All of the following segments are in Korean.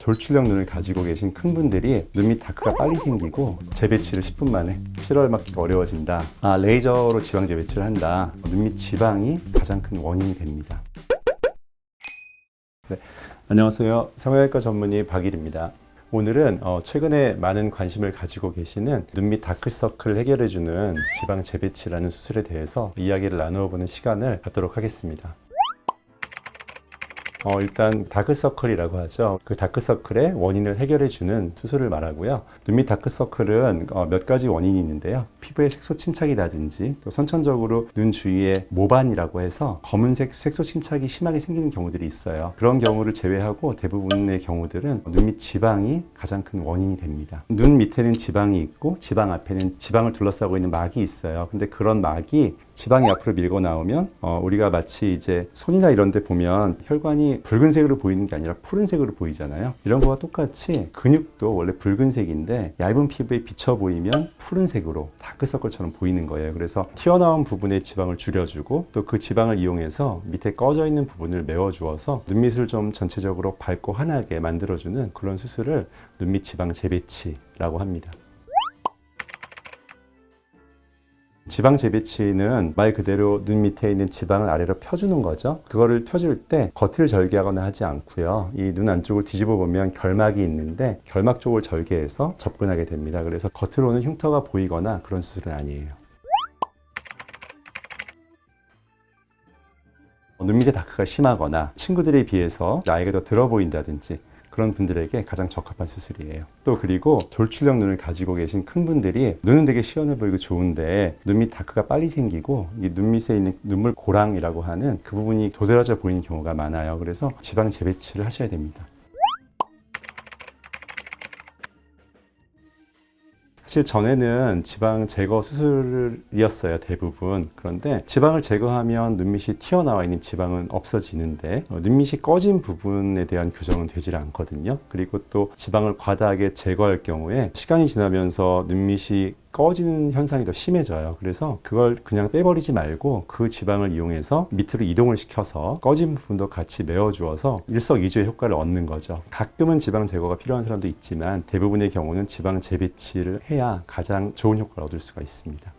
돌출형 눈을 가지고 계신 큰 분들이 눈 밑 다크가 빨리 생기고 재배치를 10분 만에 피로를 막기가 어려워진다. 레이저로 지방 재배치를 한다. 눈 밑 지방이 가장 큰 원인이 됩니다. 네, 안녕하세요. 성형외과 전문의 박일입니다. 오늘은 최근에 많은 관심을 가지고 계시는 눈 밑 다크서클을 해결해주는 지방 재배치라는 수술에 대해서 이야기를 나누어 보는 시간을 갖도록 하겠습니다. 일단 다크서클이라고 하죠. 그 다크서클의 원인을 해결해주는 수술을 말하고요. 눈 밑 다크서클은 몇 가지 원인이 있는데요. 피부의 색소 침착이라든지 또 선천적으로 눈 주위에 모반이라고 해서 검은색 색소 침착이 심하게 생기는 경우들이 있어요. 그런 경우를 제외하고 대부분의 경우들은 눈 밑 지방이 가장 큰 원인이 됩니다. 눈 밑에는 지방이 있고 지방 앞에는 지방을 둘러싸고 있는 막이 있어요. 근데 그런 막이 지방이 앞으로 밀고 나오면 우리가 마치 이제 손이나 이런 데 보면 혈관이 붉은색으로 보이는 게 아니라 푸른색으로 보이잖아요. 이런 거와 똑같이 근육도 원래 붉은색인데 얇은 피부에 비쳐 보이면 푸른색으로 다크서클처럼 보이는 거예요. 그래서 튀어나온 부분의 지방을 줄여주고 또 그 지방을 이용해서 밑에 꺼져 있는 부분을 메워주어서 눈밑을 좀 전체적으로 밝고 환하게 만들어주는 그런 수술을 눈밑 지방 재배치라고 합니다. 지방 재배치는 말 그대로 눈 밑에 있는 지방을 아래로 펴주는 거죠. 그거를 펴줄 때 겉을 절개하거나 하지 않고요. 이 눈 안쪽을 뒤집어 보면 결막이 있는데 결막 쪽을 절개해서 접근하게 됩니다. 그래서 겉으로는 흉터가 보이거나 그런 수술은 아니에요. 눈 밑에 다크가 심하거나 친구들에 비해서 나이가 더 들어 보인다든지 그런 분들에게 가장 적합한 수술이에요. 또 그리고 돌출형 눈을 가지고 계신 큰 분들이 눈은 되게 시원해 보이고 좋은데 눈 밑 다크가 빨리 생기고 이 눈 밑에 있는 눈물 고랑이라고 하는 그 부분이 도드라져 보이는 경우가 많아요. 그래서 지방 재배치를 하셔야 됩니다. 사실 전에는 지방 제거 수술이었어요, 대부분. 그런데 지방을 제거하면 눈밑이 튀어나와 있는 지방은 없어지는데 눈밑이 꺼진 부분에 대한 교정은 되질 않거든요. 그리고 또 지방을 과다하게 제거할 경우에 시간이 지나면서 눈밑이 꺼지는 현상이 더 심해져요. 그래서 그걸 그냥 빼버리지 말고 그 지방을 이용해서 밑으로 이동을 시켜서 꺼진 부분도 같이 메워주어서 일석이조의 효과를 얻는 거죠. 가끔은 지방 제거가 필요한 사람도 있지만 대부분의 경우는 지방 재배치를 해야 가장 좋은 효과를 얻을 수가 있습니다.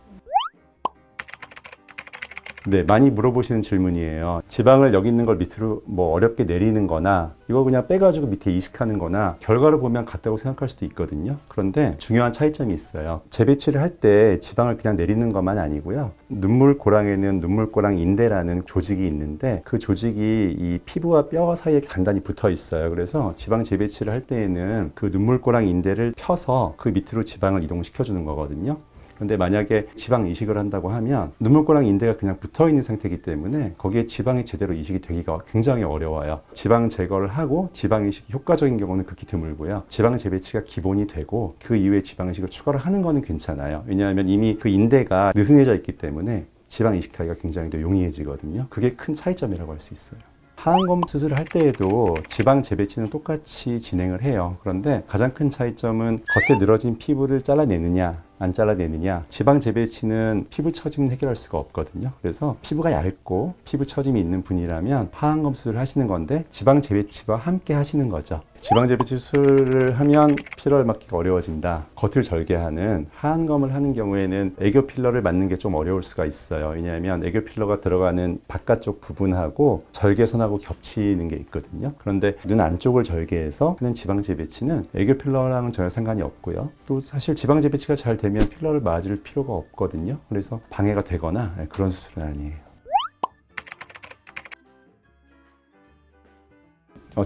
네, 많이 물어보시는 질문이에요. 지방을 여기 있는 걸 밑으로 어렵게 내리는 거나 이거 그냥 빼가지고 밑에 이식하는 거나 결과를 보면 같다고 생각할 수도 있거든요. 그런데 중요한 차이점이 있어요. 재배치를 할 때 지방을 그냥 내리는 것만 아니고요. 눈물고랑에는 눈물고랑 인대라는 조직이 있는데 그 조직이 이 피부와 뼈 사이에 단단히 붙어 있어요. 그래서 지방 재배치를 할 때에는 그 눈물고랑 인대를 펴서 그 밑으로 지방을 이동시켜 주는 거거든요. 그런데 만약에 지방 이식을 한다고 하면 눈물고랑 인대가 그냥 붙어 있는 상태이기 때문에 거기에 지방이 제대로 이식이 되기가 굉장히 어려워요. 지방 제거를 하고 지방 이식이 효과적인 경우는 극히 드물고요. 지방 재배치가 기본이 되고 그 이후에 지방 이식을 추가를 하는 거는 괜찮아요. 왜냐하면 이미 그 인대가 느슨해져 있기 때문에 지방 이식하기가 굉장히 더 용이해지거든요. 그게 큰 차이점이라고 할 수 있어요. 하안검 수술을 할 때에도 지방 재배치는 똑같이 진행을 해요. 그런데 가장 큰 차이점은 겉에 늘어진 피부를 잘라내느냐 안 잘라내느냐. 지방 재배치는 피부 처짐은 해결할 수가 없거든요. 그래서 피부가 얇고 피부 처짐이 있는 분이라면 하안검 수술을 하시는 건데 지방 재배치와 함께 하시는 거죠. 지방 재배치 수술을 하면 피로를 막기가 어려워진다. 겉을 절개하는 하안검을 하는 경우에는 애교 필러를 맞는 게 좀 어려울 수가 있어요. 왜냐하면 애교 필러가 들어가는 바깥쪽 부분하고 절개선하고 겹치는 게 있거든요. 그런데 눈 안쪽을 절개해서 하는 지방 재배치는 애교 필러랑은 전혀 상관이 없고요. 또 사실 지방 재배치가 잘 되면 필러를 맞을 필요가 없거든요. 그래서 방해가 되거나 그런 수술은 아니에요.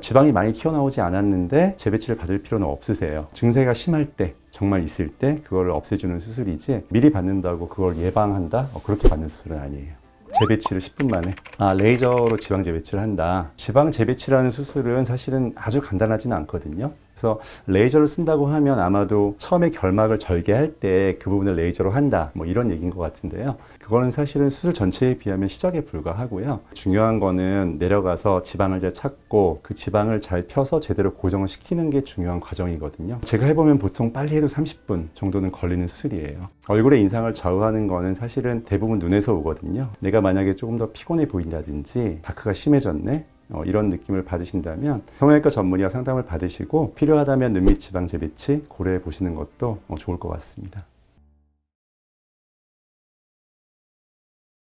지방이 많이 튀어나오지 않았는데 재배치를 받을 필요는 없으세요. 증세가 심할 때, 정말 있을 때 그걸 없애주는 수술이지 미리 받는다고 그걸 예방한다? 그렇게 받는 수술은 아니에요. 재배치를 10분 만에 레이저로 지방 재배치를 한다. 지방 재배치라는 수술은 사실은 아주 간단하지는 않거든요. 그래서 레이저를 쓴다고 하면 아마도 처음에 결막을 절개할 때 그 부분을 레이저로 한다 이런 얘기인 것 같은데요. 그거는 사실은 수술 전체에 비하면 시작에 불과하고요. 중요한 거는 내려가서 지방을 잘 찾고 그 지방을 잘 펴서 제대로 고정을 시키는 게 중요한 과정이거든요. 제가 해보면 보통 빨리 해도 30분 정도는 걸리는 수술이에요. 얼굴의 인상을 좌우하는 거는 사실은 대부분 눈에서 오거든요. 내가 만약에 조금 더 피곤해 보인다든지 다크가 심해졌네, 이런 느낌을 받으신다면 성형외과 전문의와 상담을 받으시고 필요하다면 눈밑 지방 재배치 고려해 보시는 것도 좋을 것 같습니다.